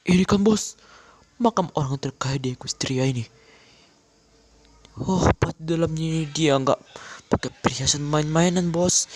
Ini kan bos, makam orang terkaya di Equestria ini. Oh, pas di dalamnya ini dia nggak pakai perhiasan main-mainan bos,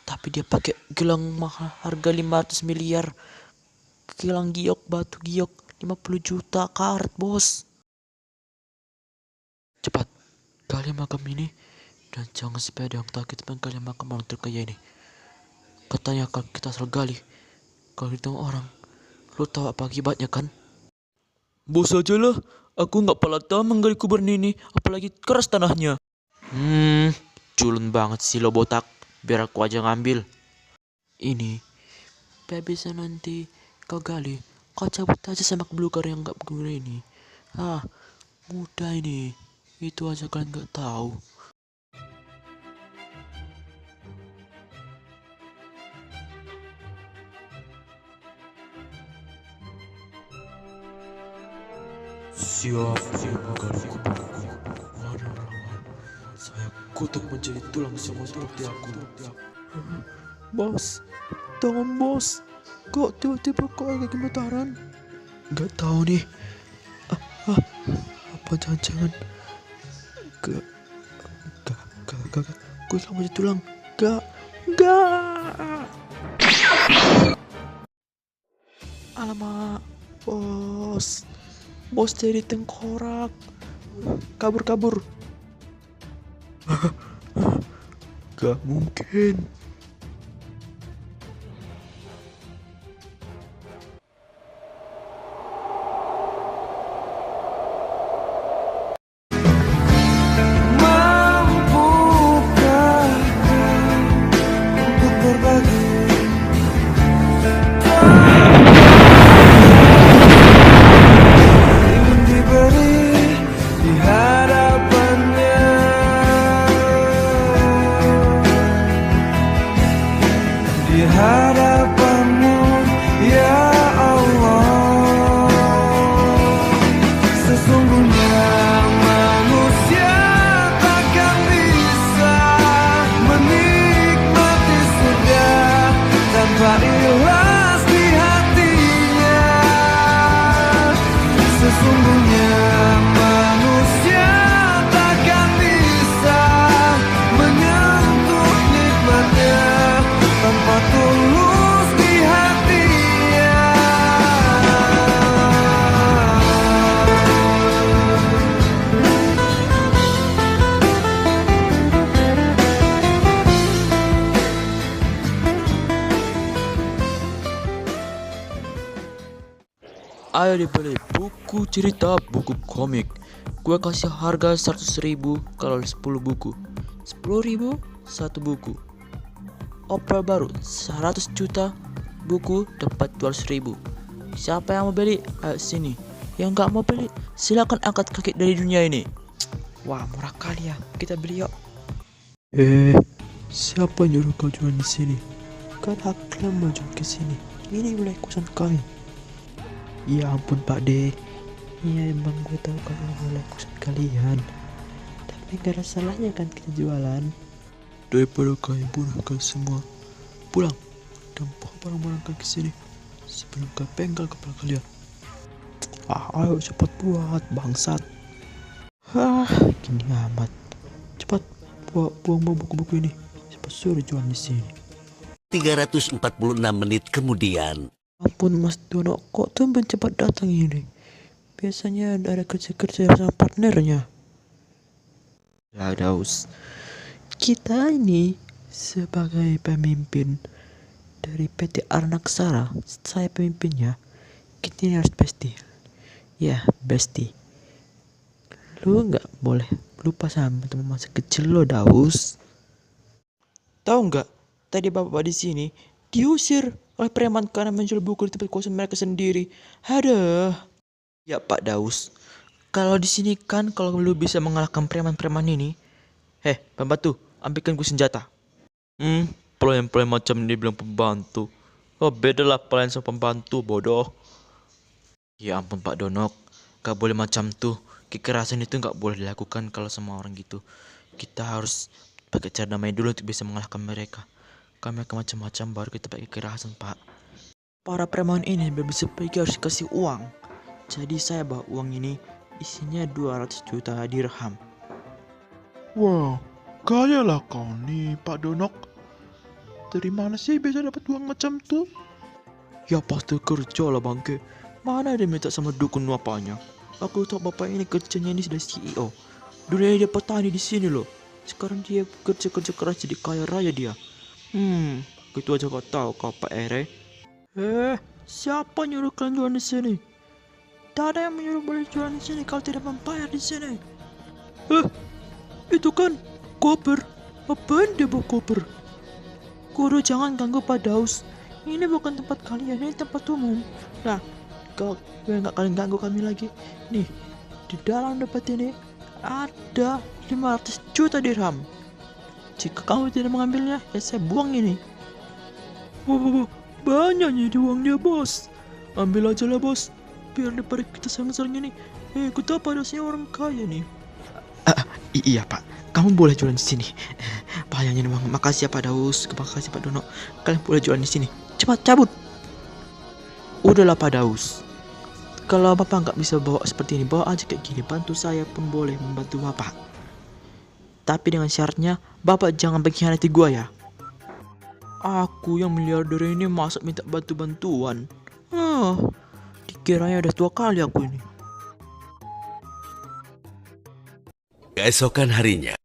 tapi dia pakai gelang mahal harga 500 miliar. Gelang giok, batu giok 50 juta karat bos. Cepat, gali makam ini dan jangan sampai ada yang tahu kita menggali makam orang terkaya ini. Katanya kalau kita asal gali, kalau ditengok orang, lu tahu apa akibatnya kan? Bos aja lah, aku nggak pala tahu menggali kubur ini, apalagi keras tanahnya. Culun banget sih lo botak, biar aku aja ngambil. Ini, biar bisa nanti kau gali, kau cabut aja sama belukar yang nggak berguna ini. Ah, mudah ini, itu aja kalian nggak tahu. Siap menggali kuburku. Mana orang? Saya kutuk menjadi tulang semua seperti aku. Bos, tolong bos. Kok tiba-tiba kok agak gemetaran? Gak tahu nih. Apa jangan-jangan gak gue kamu jadi tulang. Gak. Alamak, bos jadi tengkorak. Kabur. Gak mungkin. Mampukah untuk berbagi ingin diberi di hadapannya, di hadapanmu ya Allah. Sesungguhnya manusia takkan bisa menikmati surga tanpa ikhlas di hatinya. Sesungguhnya manusia takkan bisa menyentuh nikmatnya tanpa tulus di hatinya. Ayo dibeli buku cerita, buku komik. Gue kasih harga 100.000 kalau 10 buku. 10.000 satu buku. Opera baru 100 juta buku dapat 200.000. Siapa yang mau beli? Ayo sini. Yang nggak mau beli, silakan angkat kaki dari dunia ini. Wah, murah kali ya. Kita beli yuk. Siapa nyuruh kau jualan di sini? Kan hak kalian mau jual ke sini. Ini wilayah kosan kami. Ya ampun Pak D. Iya emang gue tahu kalau wilayah kosan kalian. Tapi gak ada salahnya kan kita jualan. Daripada kalian punahkan semua, pulang dan bawa barang-barang kalian ke sini sebelum kalian penggal kepala kalian. Ayo cepat buat bangsat. Gini amat. Cepat buang buku-buku ini. Cepat suruh jual di sini. 346 menit kemudian. Ampun Mas Dono, kok tumben cepat datang ini? Biasanya ada kerja-kerja sama partnernya. Ya Daus, kita ini sebagai pemimpin dari PT Arnaksara, saya pemimpinnya, kita ini harus bestie. Ya, bestie. Lu nggak boleh lupa sama teman masa kecil lo, Daus. Tahu nggak? Tadi bapak di sini diusir oleh preman karena menjual buku di tempat kosong mereka sendiri. Aduh. Ya Pak Daus, kalau di sini kan kalau lu bisa mengalahkan preman-preman ini, pembantu, ambilkan gue senjata. Pelayan-pelayan macam ini bilang pembantu. Oh, beda lah pelayan sama pembantu, bodoh. Ya ampun Pak Donok, gak boleh macam tuh. Kekerasan itu gak boleh dilakukan kalau sama orang gitu. Kita harus pakai cara damai dulu untuk bisa mengalahkan mereka. Kami akan macam-macam baru kita pakai kekerasan Pak. Para preman ini bisa pergi harus kasih uang. Jadi saya bawa uang ini, isinya 200 juta dirham. Wah, kaya lah kau nih, Pak Donok. Dari mana sih bisa dapat uang macam tuh? Ya pasti kerja lah bangke. Mana dia minta sama dukun apanya? Aku tahu bapak ini kerjanya ini sudah CEO. Dulu dia petani di sini loh. Sekarang dia kerja keras jadi kaya raya dia. Gitu aja kau tahu kau Pak Ere. Siapa nyuruh kalian jualan di sini? Tak ada yang menyuruh boleh jualan di sini kalau tidak membayar di sini. Itu kan koper. Apaan dia bawa koper? Guru jangan ganggu Pak Daus. Ini bukan tempat kalian, ini tempat umum. Nah, gue nggak kalian ganggu kami lagi. Nih, di dalam dompet ini ada 500 juta dirham. Jika kamu tidak mengambilnya, ya saya buang ini. Banyaknya di uangnya bos. Ambil aja lah bos. Biar daripada kita saling-saling ini. Kita padasnya orang kaya nih. Iya pak, kamu boleh jualan di sini. Bayangin uang. Makasih ya Pak Daus, makasih Pak Dono. Kalian boleh jualan di sini. Cepat cabut. Udahlah Pak Daus. Kalau bapak nggak bisa bawa seperti ini, bawa aja kayak gini. Bantu saya pun boleh membantu bapak. Tapi dengan syaratnya, bapak jangan mengkhianati gua ya. Aku yang miliarder ini masa minta bantu-bantuan. Dikiranya udah tua kali aku ini. Keesokan harinya,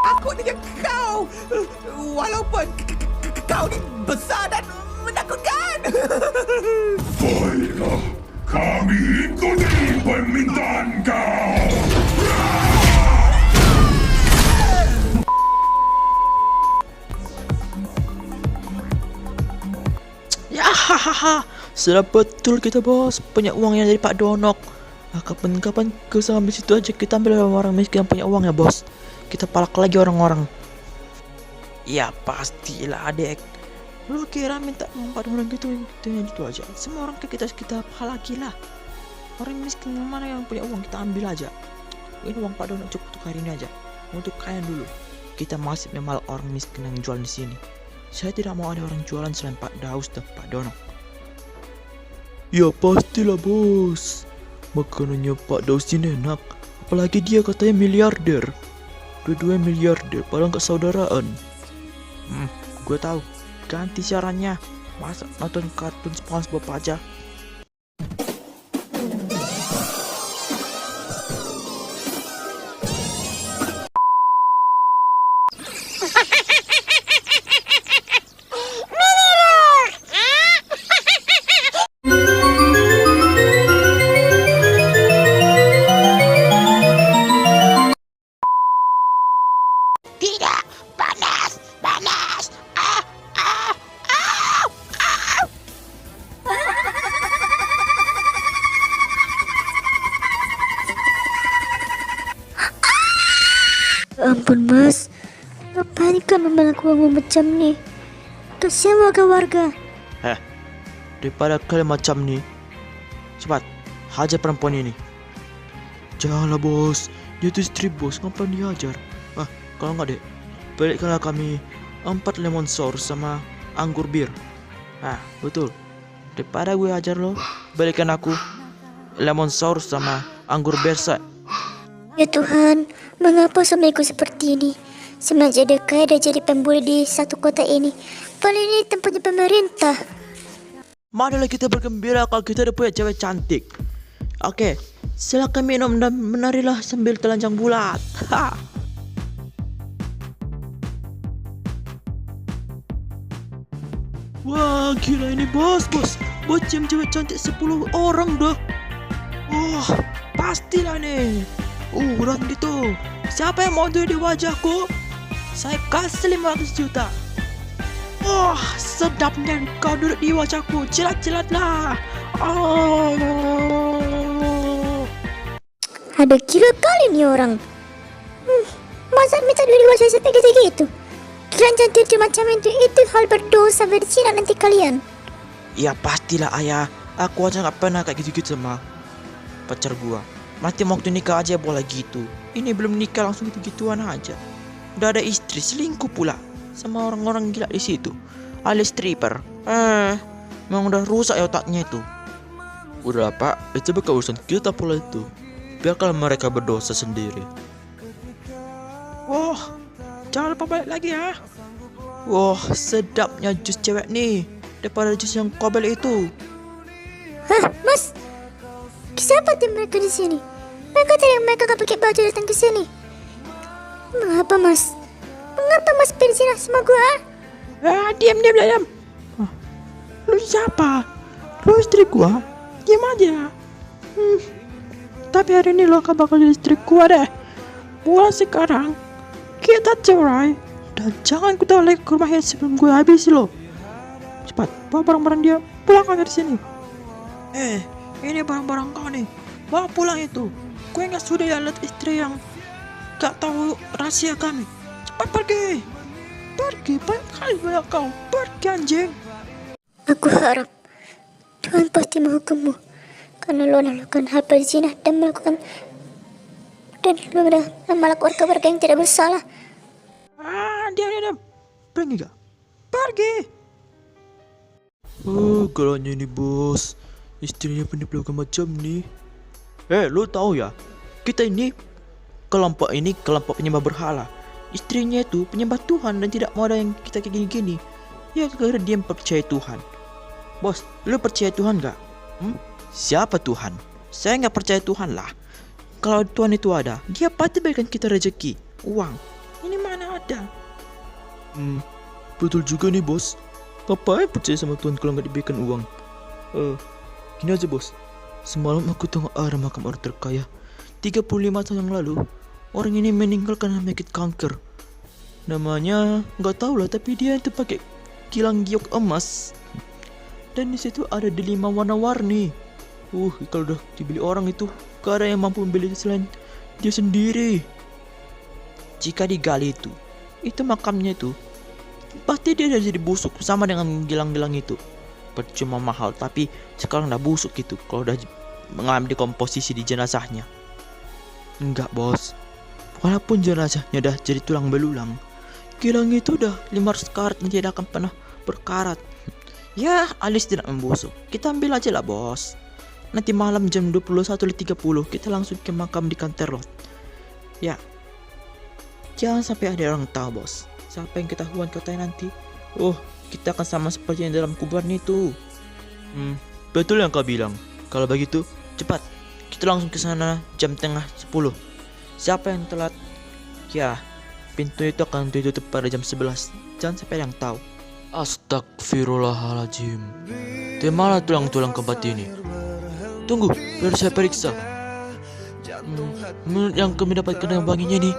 Aku dengan kau, walaupun kau ni besar dan menakutkan. Baiklah, kami ikuti permintaan kau. Ya hahaha, sudah betul kita bos, punya uangnya dari Pak Donok. Kapan-kapan ke sampai situ aja kita ambil orang miskin yang punya uang ya bos. Kita palak lagi orang-orang. Ya pastilah adek. Lu kira minta uang pada orang gitu aja. Semua orang ke kita palaki lah. Orang miskin yang mana yang punya uang kita ambil aja. Ini uang Pak Donok cukup untuk hari ini aja. Untuk kalian dulu. Kita masih memang orang miskin yang jual di sini. Saya tidak mau ada orang jualan selain Pak Daus dan Pak Donok. Ya pastilah bos. Makanannya Pak Daus ini enak. Apalagi dia katanya miliarder. Dua-dua miliarder, padahal gak saudaraan. Gue tahu. Ganti siarannya. Masa nonton kartun SpongeBob aja. Ampun mas, ngapain kamu melakukan macam ni? Kasihan warga-warga. Daripada kalian macam ni, cepat hajar perempuan ini. Janganlah bos, dia tu istri bos, ngapain dihajar? Kalau enggak dek, balikkanlah kami 4 lemon sour sama anggur bir. Betul. Daripada gue hajar lo, balikkan aku lemon sour sama anggur bersa. Ya Tuhan, mengapa suamiku seperti ini? Semenjak dia kaya dan jadi pembuli di satu kota ini. Paling ini tempatnya pemerintah. Marilah kita bergembira kalau kita udah punya cewek cantik. Oke, silakan minum dan menarilah sambil telanjang bulat. Wah, gila ini bos. Bos cewek cantik 10 orang dah. Wah, pastilah nih. Udah gitu. Siapa yang mau duduk di wajahku? Saya kasih 500 juta. Wah, sedapnya kau duduk di wajahku. Jilat-jilatlah. Ada gila kali nih orang. Masa minta duit buat saya sampai gitu-gitu? Kalian jangan tidur macam itu hal berdosa berzina nanti kalian. Ya pastilah ayah, aku aja nggak pernah kayak gitu-gitu sama pacar gua. Nanti waktu nikah aja boleh gitu. Ini belum nikah langsung gitu-gituan aja. Udah ada istri, selingkuh pula sama orang-orang gila di situ, alias stripper. Memang udah rusak ya otaknya itu. Udah pak, itu bukan urusan kita pula itu. Biarkan mereka berdosa sendiri. Wah, jangan lupa balik lagi ya. Wah, sedapnya jus cewek nih daripada jus yang kobel itu. Hah, Mas? Siapa tim mereka di sini? Mereka gak pakai baju datang ke sini. Mengapa Mas? Mengapa Mas berzina sama gua? Diam. Lu siapa? Lu istri gua? Diam aja. Tapi hari ini lo akan bakal jadi istri gua deh. Mulai sekarang kita cerai dan jangan kita lagi ke rumahnya sebelum gue habis lo. Cepat bawa barang-barang dia, pulang dari sini. Ini barang-barang kau nih, bawa pulang itu. Gue nggak sudah ya lihat istri yang gak tahu rahasia kami. Cepat pergi, banyak kali banyak kau pergi anjing. Aku harap Tuhan pasti menghukummu karena lo melakukan hal berzina dan melakukan warga-warga yang tidak bersalah. Diam. Pergi gak? Pergi. Galanya ini bos, istrinya penipu macam nih. Lu tahu ya, kita ini kelompok penyembah berhala. Istrinya itu penyembah Tuhan dan tidak mau ada yang kita kayak gini-gini. Ya karena dia percaya Tuhan. Bos, lu percaya Tuhan gak? Siapa Tuhan? Saya gak percaya Tuhan lah. Kalau Tuhan itu ada, dia pasti berikan kita rezeki, uang. Ini mana ada? Betul juga nih bos. Ngapain percaya sama Tuhan kalau nggak diberikan uang? Gini aja bos. Semalam aku tengok arah makam orang terkaya. 35 tahun yang lalu, orang ini meninggal karena penyakit kanker. Namanya nggak tahu lah, tapi dia itu pakai kilang giok emas. Dan di situ ada delima warna-warni. Kalau udah dibeli orang itu, gak ada yang mampu membeli selain dia sendiri. Jika digali itu makamnya itu, pasti dia udah jadi busuk sama dengan gelang-gelang itu. Percuma mahal, tapi sekarang udah busuk gitu kalau udah mengalami dekomposisi di jenazahnya. Enggak bos, walaupun jenazahnya udah jadi tulang belulang, gelang itu udah 500 karat dan tidak akan pernah berkarat. Ya, alias tidak membusuk. Kita ambil aja lah bos. Nanti malam jam 21.30 kita langsung ke makam di Canterlot. Ya, jangan sampai ada orang tahu bos. Siapa yang ketahuan katanya nanti, kita akan sama seperti yang dalam kuburan itu. Betul yang kau bilang. Kalau begitu, cepat kita langsung ke sana jam 9:30. Siapa yang telat, ya pintu itu akan ditutup pada jam 11. Jangan sampai ada yang tahu. Astagfirullahaladzim. Di mana tulang-tulang keempat ini? Tunggu, biar saya periksa. Menurut yang kami dapatkan dengan wanginya nih,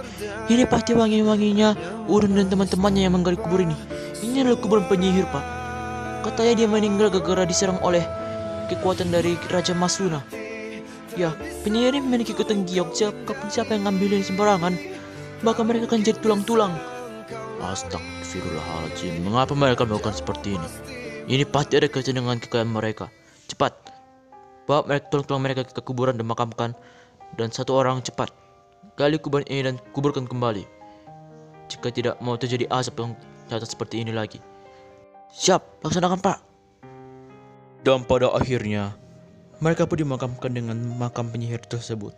ini pasti wanginya Urun dan teman-temannya yang menggali kubur ini. Ini adalah kuburan penyihir pak. Katanya dia meninggal gara-gara diserang oleh kekuatan dari Raja Masuna. Ya, penyihir ini memiliki kekuatan giok. Siapa yang ngambilin sembarangan, maka mereka akan jadi tulang-tulang. Astagfirullahaladzim, mengapa mereka melakukan seperti ini? Ini pasti ada kaitan dengan kekayaan mereka. Cepat, bawa mereka tulang-tulang mereka ke kuburan dan makamkan. Dan satu orang cepat gali kuburan ini dan kuburkan kembali. Jika tidak mau terjadi asap yang catat seperti ini lagi. Siap, laksanakan pak. Dan pada akhirnya mereka pun dimakamkan dengan makam penyihir tersebut.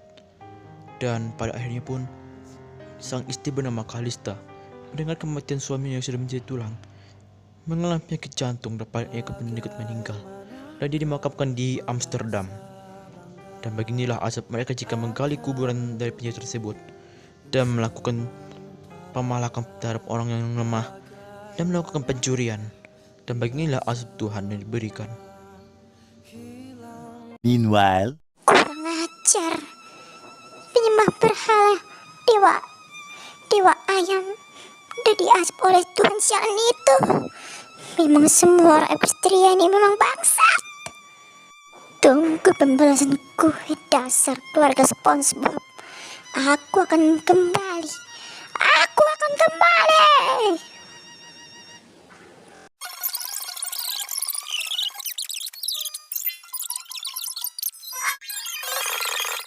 Dan pada akhirnya pun sang istri bernama Kalista mendengar kematian suaminya yang sudah menjadi tulang, mengalami penyakit jantung dan pada akhirnya ikut meninggal. Dan dia dimakamkan di Amsterdam. Dan beginilah asap mereka jika menggali kuburan dari penyihir tersebut dan melakukan pemalakan terhadap orang yang lemah dan melakukan pencurian. Dan beginilah asap Tuhan yang diberikan. Meanwhile, Kurang ajar. Penyembah berhala, dewa ayam udah diasap oleh Tuhan sialan itu. Memang semua orang Equestria ini memang bangsat. Tunggu pembalasanku, dasar keluarga SpongeBob. Aku akan kembali